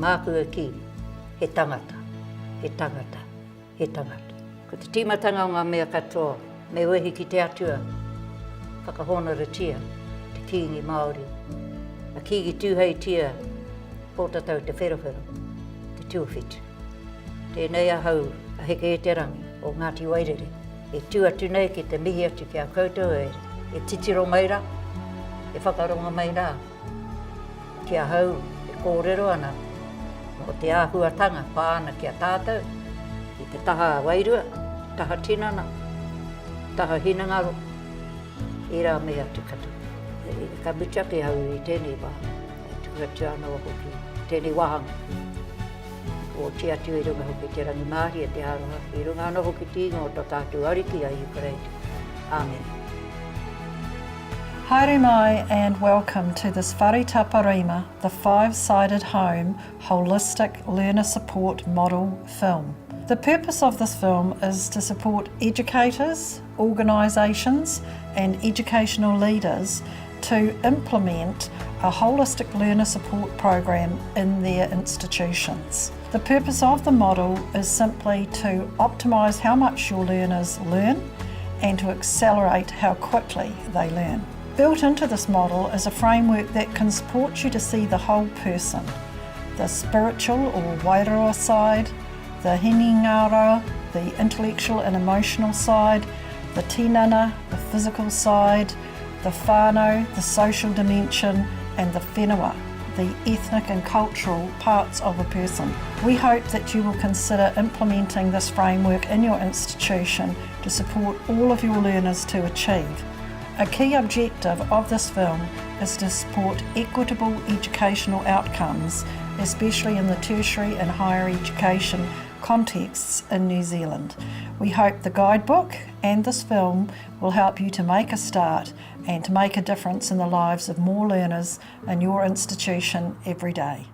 ngākua ki, he tangata, he tangata, he tangata. Ko te tīmatanga o ngā mea katoa, me wehi ki te atua, whakahonaratia, te kiingi Māori. A kīgi tūhei tia, pōtatau te wherawhero, te tuawhitu. Tēnei ahau, a heke e te rangi, o Ngāti Wairere. E tuatu nei ki te mihi atu ki a koutou e titiro mai rā, e whakaronga mai rā. Ki a hau, e kōrero ana, o te āhuatanga pāna ki a tātou, i te taha wairua, taha tinana, taha hinangaro, i rā mea atu katoa. E ka muchake hau i tēnei wā, e tuatu ana o hoki, tēnei wahanga. O te atu i runga hoki te rangi māhi e te aroha, i runga ana hoki tīnga o tō tātou ariki a Ukraine. Amen. Haere mai and welcome to this Whare Tapa Rima, the five-sided home holistic learner support model film. The purpose of this film is to support educators, organisations and educational leaders to implement a holistic learner support program in their institutions. The purpose of the model is simply to optimise how much your learners learn and to accelerate how quickly they learn. Built into this model is a framework that can support you to see the whole person, the spiritual or wairoa side, the hiningaro, the intellectual and emotional side, the tinana, the physical side, the whānau, the social dimension, and the whenua, the ethnic and cultural parts of a person. We hope that you will consider implementing this framework in your institution to support all of your learners to achieve. A key objective of this film is to support equitable educational outcomes, especially in the tertiary and higher education contexts in New Zealand. We hope the guidebook and this film will help you to make a start and to make a difference in the lives of more learners in your institution every day.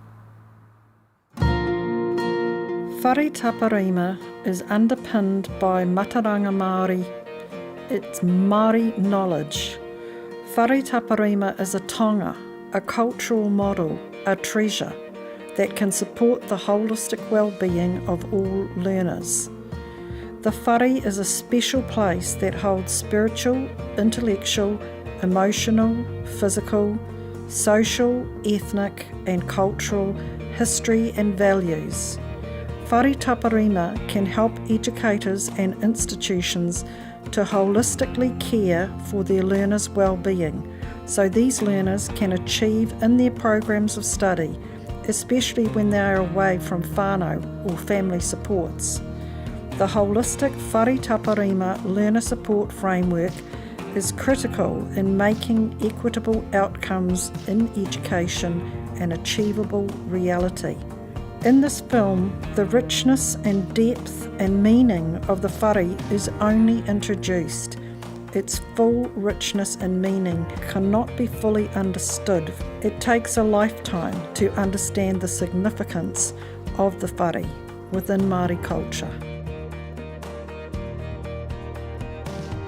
Whare Tapa Rima is underpinned by Mataranga Māori. It's Māori knowledge. Whare Tapa Rima is a tonga, a cultural model, a treasure that can support the holistic well-being of all learners. The whare is a special place that holds spiritual, intellectual, emotional, physical, social, ethnic and cultural history and values. Whare Tapa Rima can help educators and institutions to holistically care for their learners' well-being so these learners can achieve in their programs of study, especially when they are away from whānau or family supports. The holistic Whare Tapa Rima learner support framework is critical in making equitable outcomes in education an achievable reality. In this film, the richness and depth and meaning of the whare is only introduced. Its full richness and meaning cannot be fully understood. It takes a lifetime to understand the significance of the whare within Māori culture.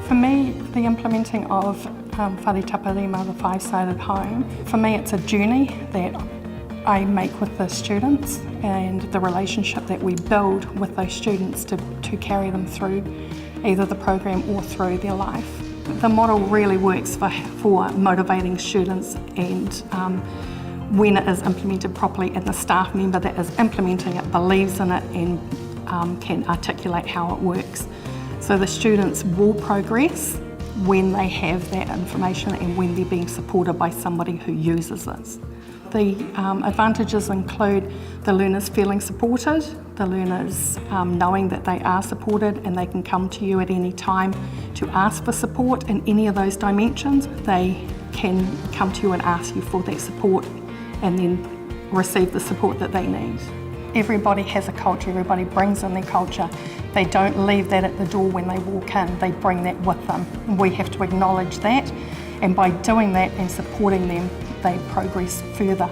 For me, the implementing of Whare Tapa Rima, the five-sided home, for me it's a journey that I make with the students and the relationship that we build with those students to carry them through either the program or through their life. The model really works for motivating students, and when it is implemented properly and the staff member that is implementing it believes in it and can articulate how it works. So the students will progress when they have that information and when they're being supported by somebody who uses it. The advantages include the learners feeling supported, the learners knowing that they are supported and they can come to you at any time to ask for support in any of those dimensions. They can come to you and ask you for that support and then receive the support that they need. Everybody has a culture, everybody brings in their culture. They don't leave that at the door when they walk in, they bring that with them. And we have to acknowledge that, and by doing that and supporting them, they progress further.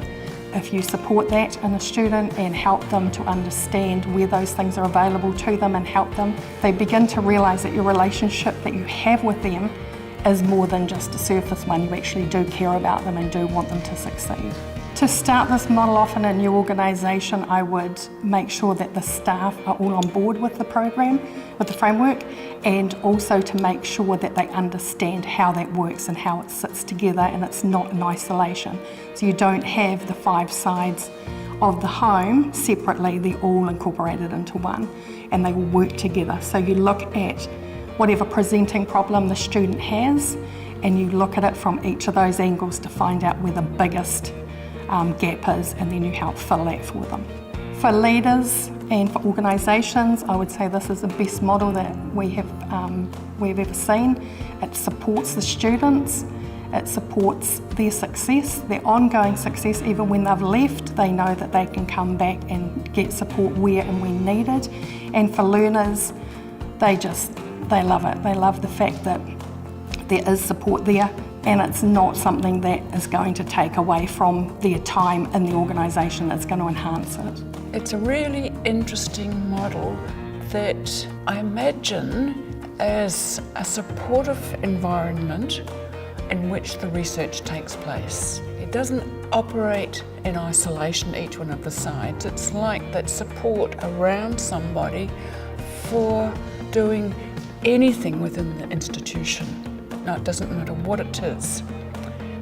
If you support that in a student and help them to understand where those things are available to them and help them, they begin to realise that your relationship that you have with them is more than just a surface one. You actually do care about them and do want them to succeed. To start this model off in a new organisation, I would make sure that the staff are all on board with the program, with the framework, and also to make sure that they understand how that works and how it sits together and it's not in isolation. So you don't have the 5 sides of the home separately, they're all incorporated into one and they will work together. So you look at whatever presenting problem the student has and you look at it from each of those angles to find out where the biggest gap is, and then you help fill that for them. For leaders and for organisations, I would say this is the best model that we've ever seen. It supports the students, it supports their success, their ongoing success. Even when they've left, they know that they can come back and get support where and when needed. And for learners, they love it. They love the fact that there is support there, and it's not something that is going to take away from their time in the organisation, it's going to enhance it. It's a really interesting model that I imagine as a supportive environment in which the research takes place. It doesn't operate in isolation, each one of the sides. It's like that support around somebody for doing anything within the institution. No, it doesn't matter what it is.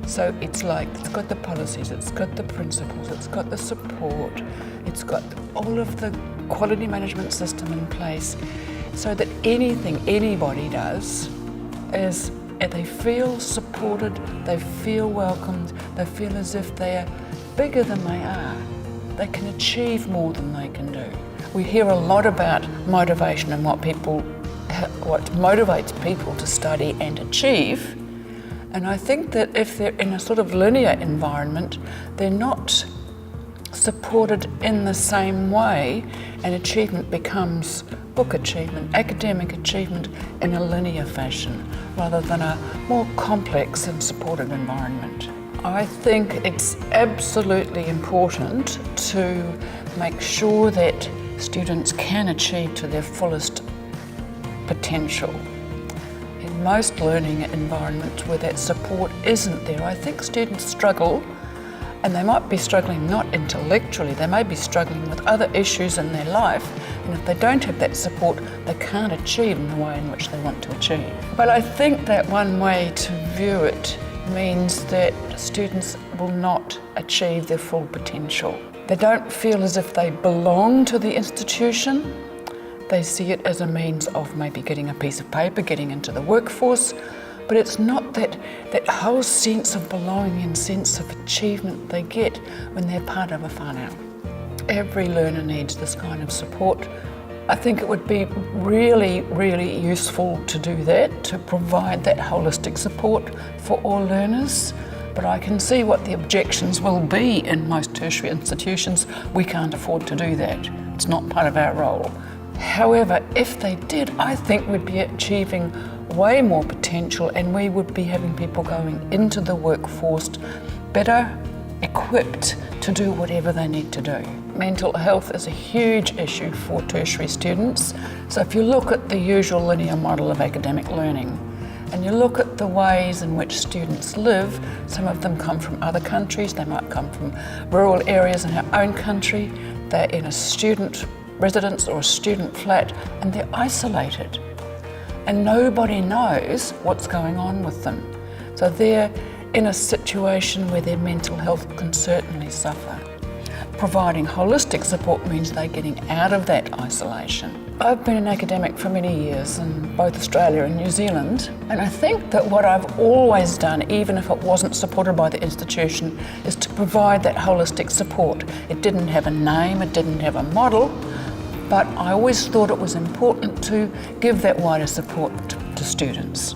So it's like, it's got the policies, it's got the principles, it's got the support, it's got all of the quality management system in place, so that anything anybody does is they feel supported, they feel welcomed, they feel as if they're bigger than they are. They can achieve more than they can do. We hear a lot about motivation and what motivates people to study and achieve. And I think that if they're in a sort of linear environment, they're not supported in the same way, and achievement becomes book achievement, academic achievement in a linear fashion, rather than a more complex and supported environment. I think it's absolutely important to make sure that students can achieve to their fullest potential. In most learning environments where that support isn't there, I think students struggle, and they might be struggling not intellectually, they may be struggling with other issues in their life, and if they don't have that support, they can't achieve in the way in which they want to achieve. But I think that one way to view it means that students will not achieve their full potential. They don't feel as if they belong to the institution. They see it as a means of maybe getting a piece of paper, getting into the workforce, but it's not that whole sense of belonging and sense of achievement they get when they're part of a whānau. Every learner needs this kind of support. I think it would be really, really useful to do that, to provide that holistic support for all learners. But I can see what the objections will be in most tertiary institutions. We can't afford to do that. It's not part of our role. However, if they did, I think we'd be achieving way more potential, and we would be having people going into the workforce better equipped to do whatever they need to do. Mental health is a huge issue for tertiary students. So if you look at the usual linear model of academic learning, and you look at the ways in which students live, some of them come from other countries, they might come from rural areas in our own country, they're in a student residence or a student flat, and they're isolated. And nobody knows what's going on with them. So they're in a situation where their mental health can certainly suffer. Providing holistic support means they're getting out of that isolation. I've been an academic for many years in both Australia and New Zealand, and I think that what I've always done, even if it wasn't supported by the institution, is to provide that holistic support. It didn't have a name, it didn't have a model, but I always thought it was important to give that wider support to students.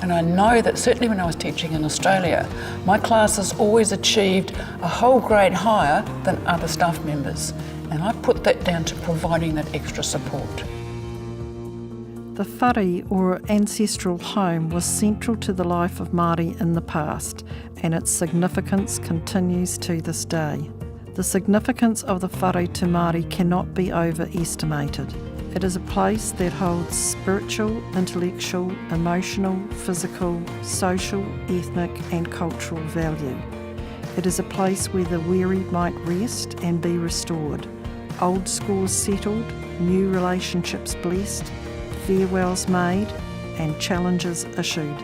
And I know that certainly when I was teaching in Australia, my classes always achieved a whole grade higher than other staff members. And I put that down to providing that extra support. The whare, or ancestral home, was central to the life of Māori in the past, and its significance continues to this day. The significance of the whare to Māori cannot be overestimated. It is a place that holds spiritual, intellectual, emotional, physical, social, ethnic and cultural value. It is a place where the weary might rest and be restored, old scores settled, new relationships blessed, farewells made, and challenges issued.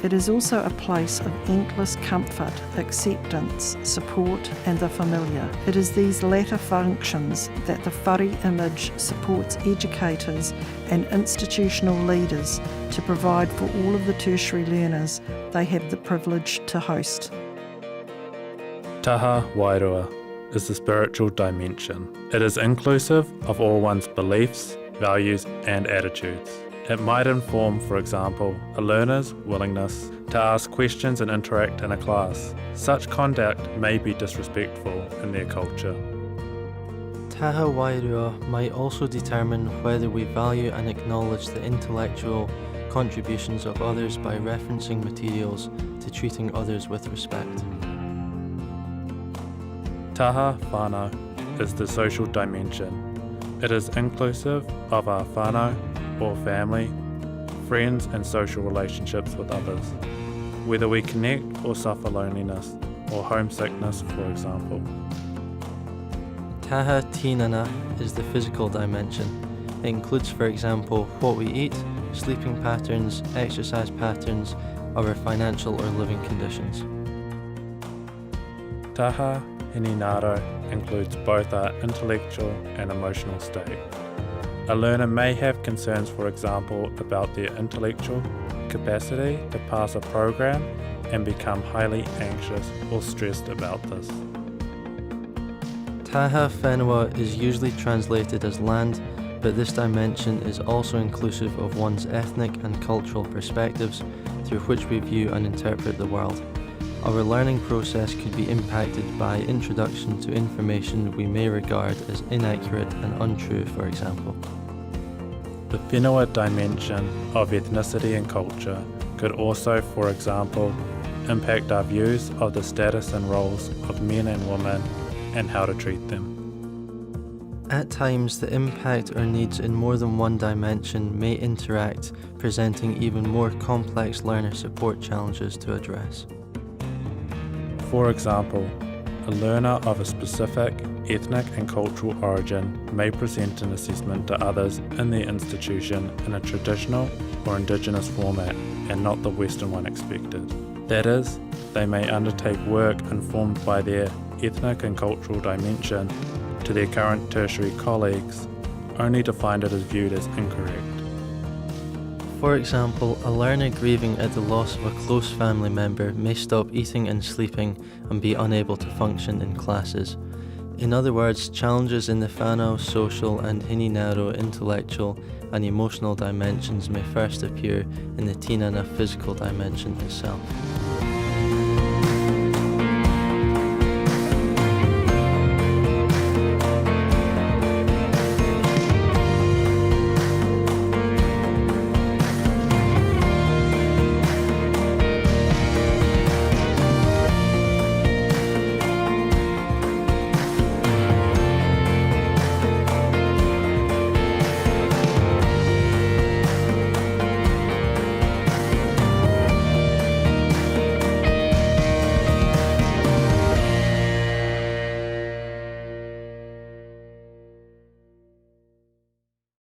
It is also a place of endless comfort, acceptance, support, and the familiar. It is these latter functions that the whare image supports educators and institutional leaders to provide for all of the tertiary learners they have the privilege to host. Taha Wairua is the spiritual dimension. It is inclusive of all one's beliefs, values, and attitudes. It might inform, for example, a learner's willingness to ask questions and interact in a class. Such conduct may be disrespectful in their culture. Taha Wairua might also determine whether we value and acknowledge the intellectual contributions of others by referencing materials to treating others with respect. Taha whānau is the social dimension. It is inclusive of our whānau, or family, friends and social relationships with others, whether we connect or suffer loneliness or homesickness, for example. Taha tinana is the physical dimension. It includes, for example, what we eat, sleeping patterns, exercise patterns, our financial or living conditions. Taha hinenaro includes both our intellectual and emotional state. A learner may have concerns, for example, about their intellectual capacity to pass a program and become highly anxious or stressed about this. Taha whenua is usually translated as land, but this dimension is also inclusive of one's ethnic and cultural perspectives through which we view and interpret the world. Our learning process could be impacted by introduction to information we may regard as inaccurate and untrue, for example. The whenua dimension of ethnicity and culture could also, for example, impact our views of the status and roles of men and women and how to treat them. At times, the impact or needs in more than one dimension may interact, presenting even more complex learner support challenges to address. For example, a learner of a specific ethnic and cultural origin may present an assessment to others in their institution in a traditional or indigenous format and not the Western one expected. That is, they may undertake work informed by their ethnic and cultural dimension to their current tertiary colleagues, only to find it is viewed as incorrect. For example, a learner grieving at the loss of a close family member may stop eating and sleeping and be unable to function in classes. In other words, challenges in the whānau, social and hinenaro intellectual and emotional dimensions may first appear in the tinana physical dimension itself.